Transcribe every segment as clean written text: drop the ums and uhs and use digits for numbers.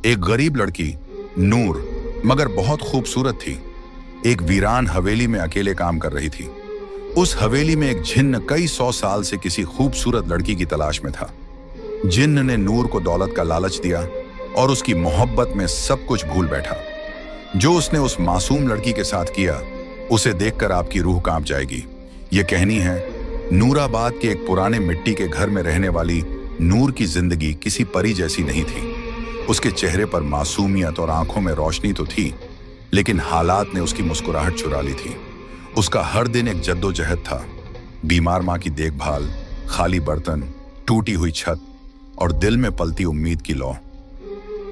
एक गरीब लड़की नूर, मगर बहुत खूबसूरत थी, एक वीरान हवेली में अकेले काम कर रही थी। उस हवेली में एक जिन्न कई 100 साल से किसी खूबसूरत लड़की की तलाश में था। जिन्न ने नूर को दौलत का लालच दिया और उसकी मोहब्बत में सब कुछ भूल बैठा। जो उसने उस मासूम लड़की के साथ किया, उसे देखकर आपकी रूह कांप जाएगी। ये कहानी है नूराबाद के एक पुराने मिट्टी के घर में रहने वाली नूर की जिंदगी किसी परी जैसी नहीं थी। उसके चेहरे पर मासूमियत और आंखों में रोशनी तो थी, लेकिन हालात ने उसकी मुस्कुराहट चुरा ली थी। उसका हर दिन एक जद्दोजहद था। बीमार माँ की देखभाल, खाली बर्तन, टूटी हुई छत और दिल में पलती उम्मीद की लौ।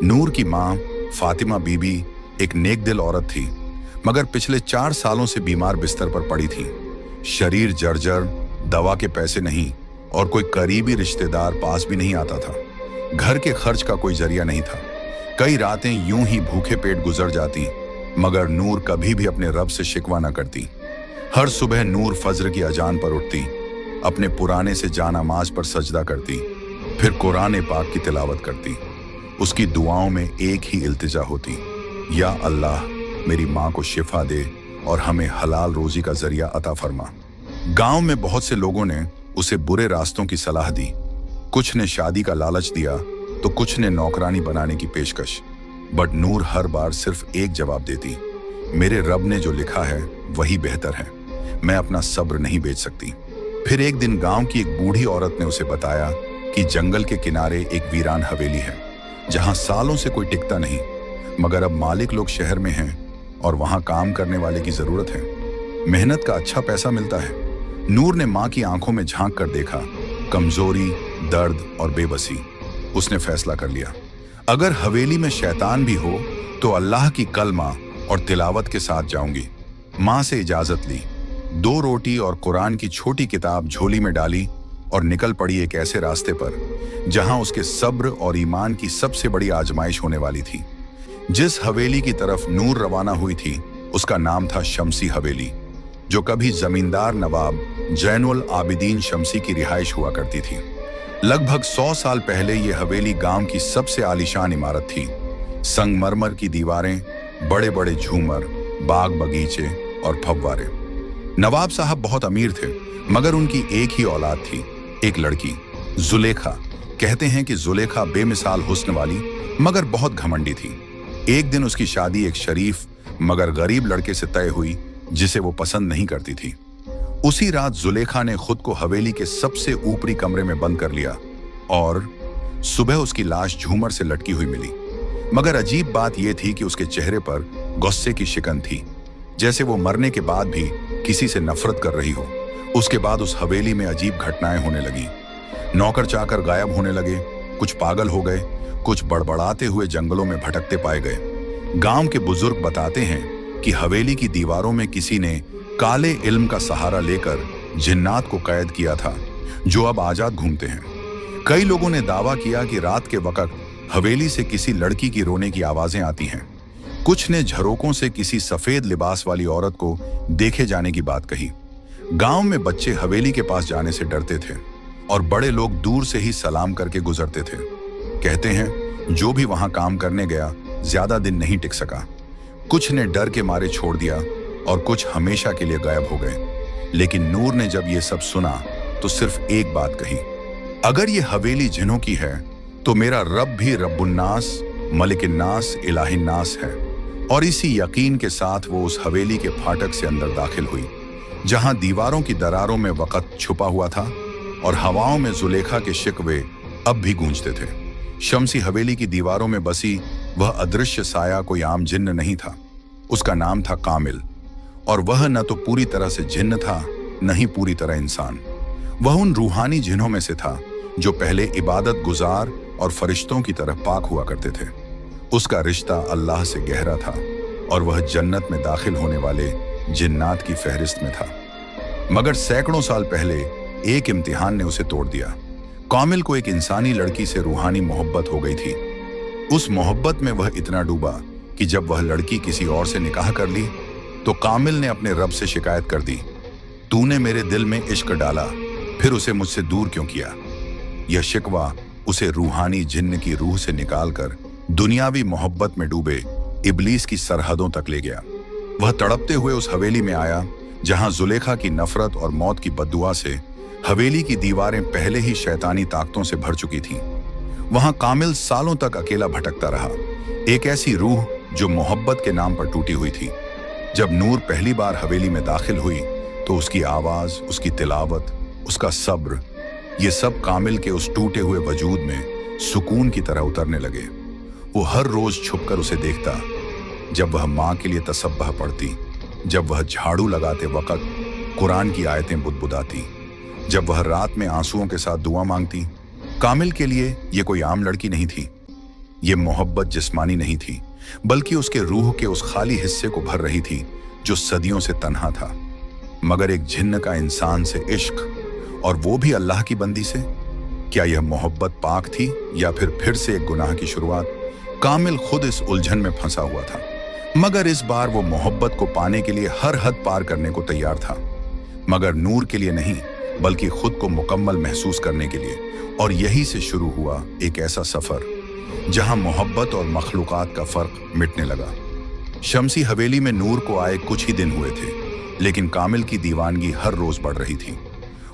नूर की माँ फातिमा बीबी एक नेक दिल औरत थी, मगर पिछले 4 सालों से बीमार बिस्तर पर पड़ी थी। शरीर जर्जर, दवा के पैसे नहीं और कोई करीबी रिश्तेदार पास भी नहीं आता था। घर के खर्च का कोई जरिया नहीं था। कई रातें यूं ही भूखे पेट गुजर जाती, मगर नूर कभी भी अपने रब से शिकवा न करती। हर सुबह नूर फज्र की अजान पर उठती, अपने पुराने से जानामाज पर सजदा करती, फिर कुरान पाक की तिलावत करती। उसकी दुआओं में एक ही इल्तिजा होती, या अल्लाह मेरी माँ को शिफा दे और हमें हलाल रोजी का जरिया अता फरमा। गांव में बहुत से लोगों ने उसे बुरे रास्तों की सलाह दी। कुछ ने शादी का लालच दिया तो कुछ ने नौकरानी बनाने की पेशकश। बट नूर हर बार सिर्फ एक जवाब देती, मेरे रब ने जो लिखा है वही बेहतर है, मैं अपना सब्र नहीं बेच सकती। फिर एक दिन गांव की एक बूढ़ी औरत ने उसे बताया कि जंगल के किनारे एक वीरान हवेली है, जहां सालों से कोई टिकता नहीं, मगर अब मालिक लोग शहर में हैं और वहां काम करने वाले की जरूरत है। मेहनत का अच्छा पैसा मिलता है। नूर ने माँ की आंखों में झांक कर देखा, कमजोरी, दर्द और बेबसी। उसने फैसला कर लिया, अगर हवेली में शैतान भी हो तो अल्लाह की कलमा और तिलावत के साथ जाऊंगी। माँ से इजाजत ली, 2 रोटी और कुरान की छोटी किताब झोली में डाली और निकल पड़ी एक ऐसे रास्ते पर जहां उसके सब्र और ईमान की सबसे बड़ी आजमाइश होने वाली थी। जिस हवेली की तरफ नूर रवाना हुई थी, उसका नाम था शमसी हवेली, जो कभी जमींदार नवाब जैनुल आबिदीन शमसी की रिहाइश हुआ करती थी। लगभग 100 साल पहले यह हवेली गांव की सबसे आलीशान इमारत थी। संगमरमर की दीवारें, बड़े बड़े झूमर, बाग बगीचे और फव्वारे। नवाब साहब बहुत अमीर थे, मगर उनकी एक ही औलाद थी, एक लड़की, जुलेखा। कहते हैं कि जुलेखा बेमिसाल हुस्न वाली मगर बहुत घमंडी थी। एक दिन उसकी शादी एक शरीफ मगर गरीब लड़के से तय हुई, जिसे वो पसंद नहीं करती थी। उसी रात जुलेखा ने खुद को हवेली के सबसे ऊपरी कमरे में बंद कर लिया और सुबह उसकी लाश झूमर से लटकी हुई मिली। मगर अजीब बात यह थी कि उसके चेहरे पर गुस्से की शिकन थी, जैसे वो मरने के बाद भी किसी से नफरत कर रही हो। उसके बाद उस हवेली में अजीब घटनाएं होने लगी। नौकर चाकर गायब होने लगे, कुछ पागल हो गए, कुछ बड़बड़ाते हुए जंगलों में भटकते पाए गए। गांव के बुजुर्ग बताते हैं कि हवेली की दीवारों में किसी ने काले इल्म का सहारा लेकर जिन्नात को कैद किया था, जो अब आजाद घूमते हैं। कई लोगों ने दावा किया कि रात के वक्त हवेली से किसी लड़की की रोने की आवाजें आती हैं। कुछ ने झरोकों से किसी सफेद लिबास वाली औरत को देखे जाने की बात कही। गांव में बच्चे हवेली के पास जाने से डरते थे और बड़े लोग दूर से ही सलाम करके गुजरते थे। कहते हैं जो भी वहां काम करने गया ज्यादा दिन नहीं टिक सका। कुछ ने डर के मारे छोड़ दिया और कुछ हमेशा के लिए गायब हो गए। लेकिन नूर ने जब ये सब सुना तो सिर्फ एक बात कही, अगर ये हवेली जिन्हों की है तो मेरा रब भी रब्बुन्नास, मलिकिन्नास, इलाहिन्नास है। और इसी यकीन के साथ वो उस हवेली के फाटक से अंदर दाखिल हुई, जहां दीवारों की दरारों में वक़्त छुपा हुआ था और हवाओं में जुलेखा के शिकवे अब भी गूंजते थे। शमसी हवेली की दीवारों में बसी वह अदृश्य साया कोई आम जिन्न नहीं था। उसका नाम था कामिल, और वह न तो पूरी तरह से जिन्न था, न ही पूरी तरह इंसान। वह उन रूहानी जिन्हों में से था जो पहले इबादत गुजार और फरिश्तों की तरह पाक हुआ करते थे। उसका रिश्ता अल्लाह से गहरा था और वह जन्नत में दाखिल होने वाले जिन्नात की फहरिस्त में था। मगर सैकड़ों साल पहले एक इम्तिहान ने उसे तोड़ दिया। कामिल को एक इंसानी लड़की से रूहानी मोहब्बत हो गई थी। उस मोहब्बत में वह इतना डूबा कि जब वह लड़की किसी और से निकाह कर ली तो कामिल ने अपने रब से शिकायत कर दी, तूने मेरे दिल में इश्क डाला, फिर उसे मुझसे दूर क्यों किया। यह शिकवा उसे रूहानी जिन्न की रूह से निकालकर दुनियावी मोहब्बत में डूबे इब्लीस की सरहदों तक ले गया। वह तड़पते हुए उस हवेली में आया जहां जुलेखा की नफरत और मौत की बद्दुआ से हवेली की दीवारें पहले ही शैतानी ताकतों से भर चुकी थीं। वहां कामिल सालों तक अकेला भटकता रहा, एक ऐसी रूह जो मोहब्बत के नाम पर टूटी हुई थी। जब नूर पहली बार हवेली में दाखिल हुई तो उसकी आवाज, उसकी तिलावत, उसका सब्र, ये सब कामिल के उस टूटे हुए वजूद में सुकून की तरह उतरने लगे। वो हर रोज छुपकर उसे देखता, जब वह माँ के लिए तसब्बह पढ़ती, जब वह झाड़ू लगाते वक्त कुरान की आयतें बुदबुदाती, जब वह रात में आंसुओं के साथ दुआ मांगती। कामिल के लिए ये कोई आम लड़की नहीं थी। ये मोहब्बत जिस्मानी नहीं थी, बल्कि उसके रूह के उस खाली हिस्से को भर रही थी जो सदियों से तन्हा था। मगर एक जिन्न का इंसान से इश्क, और वो भी अल्लाह की बंदी से, क्या यह मोहब्बत पाक थी या फिर से एक गुनाह की शुरुआत? कामिल खुद इस उलझन में फंसा हुआ था, मगर इस बार वो मोहब्बत को पाने के लिए हर हद पार करने को तैयार था। मगर नूर के लिए नहीं, बल्कि खुद को मुकम्मल महसूस करने के लिए। और यही से शुरू हुआ एक ऐसा सफर जहां मोहब्बत और मखलूकात का फर्क मिटने लगा। शमसी हवेली में नूर को आए कुछ ही दिन हुए थे, लेकिन कामिल की दीवानगी हर रोज बढ़ रही थी।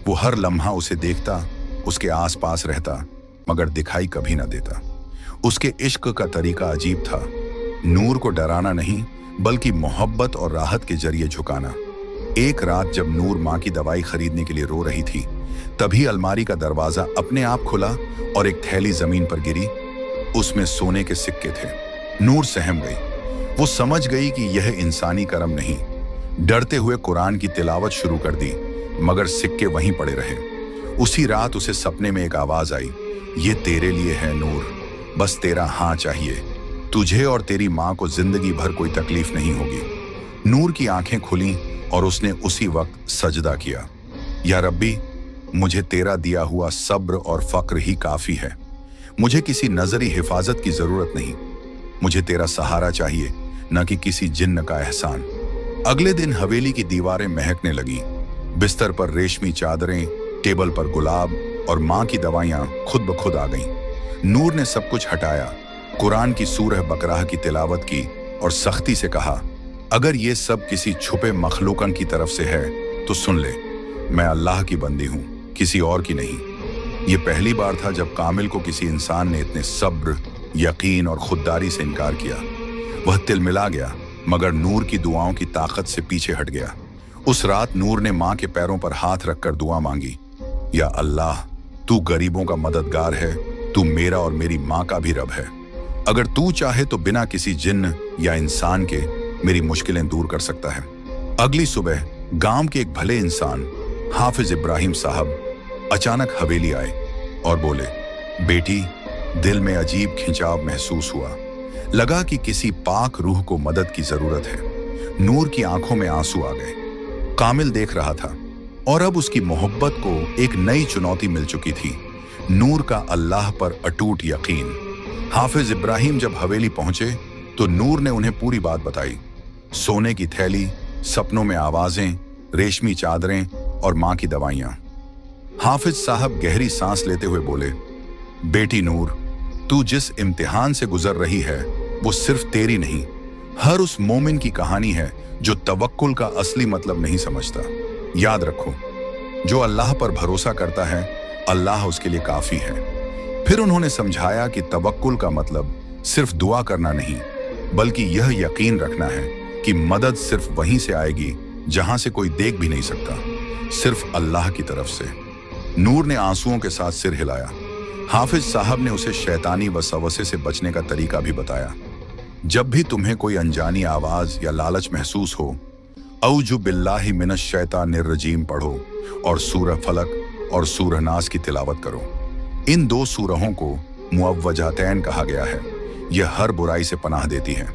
वो हर लम्हा उसे देखता, उसके आसपास रहता, मगर दिखाई कभी ना देता। उसके इश्क का तरीका अजीब था, नूर को डराना नहीं, बल्कि मोहब्बत और राहत के जरिए झुकाना। एक रात जब नूर माँ की दवाई खरीदने के लिए रो रही थी, तभी अलमारी का दरवाजा अपने आप खुला और एक थैली जमीन पर गिरी। उसमें सोने के सिक्के थे। नूर सहम गई। वो समझ गई कि यह इंसानी करम नहीं। डरते हुए कुरान की तिलावत शुरू कर दी, मगर सिक्के वहीं पड़े रहे। उसी रात उसे सपने में एक आवाज आई, ये तेरे लिए है नूर, बस तेरा हाँ चाहिए। तुझे और तेरी माँ को जिंदगी भर कोई तकलीफ नहीं होगी। नूर की आंखें खुलीं और उसने उसी वक्त सजदा किया, या रब्बी, मुझे तेरा दिया हुआ सब्र और फक्र ही काफी है। मुझे किसी नजरी हिफाजत की जरूरत नहीं। मुझे तेरा सहारा चाहिए, न कि किसी जिन्न का एहसान। अगले दिन हवेली की दीवारें महकने लगी। बिस्तर पर रेशमी चादरें, टेबल पर गुलाब और माँ की दवाइयाँ खुद ब खुद आ गईं। नूर ने सब कुछ हटाया, कुरान की सूरह बकराह की तिलावत की और सख्ती से कहा, अगर ये सब किसी छुपे मखलूकन की तरफ से है तो सुन ले, मैं अल्लाह की बंदी हूँ, किसी और की नहीं। ये पहली बार था जब कामिल को किसी इंसान ने इतने सब्र, यकीन और खुददारी से इनकार किया। वह तिलमिला गया, मगर नूर की दुआओं की ताकत से पीछे हट गया। उस रात नूर ने माँ के पैरों पर हाथ रखकर दुआ मांगी, या अल्लाह, तू गरीबों का मददगार है, तू मेरा और मेरी माँ का भी रब है। अगर तू चाहे तो बिना किसी जिन्न या इंसान के मेरी मुश्किलें दूर कर सकता है। अगली सुबह गांव के एक भले इंसान हाफिज इब्राहिम साहब अचानक हवेली आए और बोले, बेटी, दिल में अजीब खिंचाव महसूस हुआ। लगा कि किसी पाक रूह को मदद की जरूरत है। नूर की आंखों में आंसू आ गए। कामिल देख रहा था और अब उसकी मोहब्बत को एक नई चुनौती मिल चुकी थी, नूर का अल्लाह पर अटूट यकीन। हाफिज इब्राहिम जब हवेली पहुंचे तो नूर ने उन्हें पूरी बात बताई। सोने की थैली, सपनों में आवाजें, रेशमी चादरें और माँ की दवाइयाँ। हाफिज साहब गहरी सांस लेते हुए बोले, बेटी नूर, तू जिस इम्तिहान से गुजर रही है वो सिर्फ तेरी नहीं, हर उस मोमिन की कहानी है जो तवक्कुल का असली मतलब नहीं समझता। याद रखो, जो अल्लाह पर भरोसा करता है, अल्लाह उसके लिए काफी है। फिर उन्होंने समझाया कि तवक्कुल का मतलब सिर्फ दुआ करना नहीं, बल्कि यह यकीन रखना है कि मदद सिर्फ वहीं से आएगी जहां से कोई देख भी नहीं सकता, सिर्फ अल्लाह की तरफ से। नूर ने आंसुओं के साथ सिर हिलाया। हाफिज साहब ने उसे शैतानी वसवसे से बचने का तरीका भी बताया। जब भी तुम्हें कोई अनजानी आवाज या लालच महसूस हो, औजु बिल्लाहि मिनश शैतानिर रजीम पढ़ो और सूरह फलक और सूरह नास की तिलावत करो। इन दो सूरहों को मुअव्वजातैन कहा गया है। यह हर बुराई से पनाह देती है।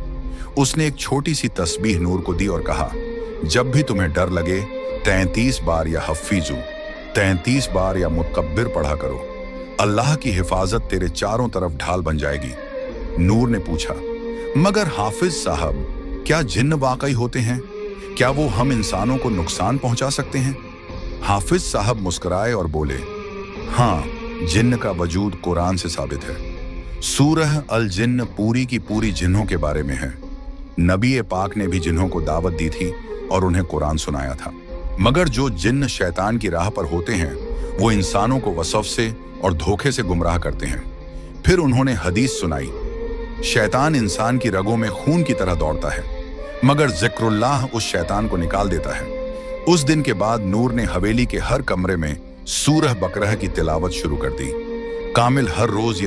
उसने एक छोटी सी तस्बीह नूर को दी और कहा, जब भी तुम्हें डर लगे 33 बार या हफीजू, 33 बार या मुतकब्बिर पढ़ा करो। अल्लाह की हिफाजत तेरे चारों तरफ ढाल बन जाएगी। नूर ने पूछा, मगर हाफिज साहब, क्या जिन्न वाकई होते हैं? क्या वो हम इंसानों को नुकसान पहुंचा सकते हैं? हाफिज साहब मुस्कुराए और बोले, हाँ, जिन्न का वजूद कुरान से साबित है। सूरह अल जिन्न पूरी की पूरी जिन्हों के बारे में है। नबी पाक ने भी जिन्हों को दावत दी थी और उन्हें कुरान सुनाया था। मगर जो जिन्न शैतान की राह पर होते हैं वो इंसानों को वसफ से और धोखे से गुमराह करते हैं। फिर उन्होंने हदीस सुनाई, शैतान इंसान की रगों में खून की तरह दौड़ता है, मगर जिक्रुल्लाह उस शैतान को निकाल देता है। उस दिन के बाद नूर ने हवेली के हर कमरे में सूरह बकरह की तिलावत शुरू कर दी। कामिल हर रोज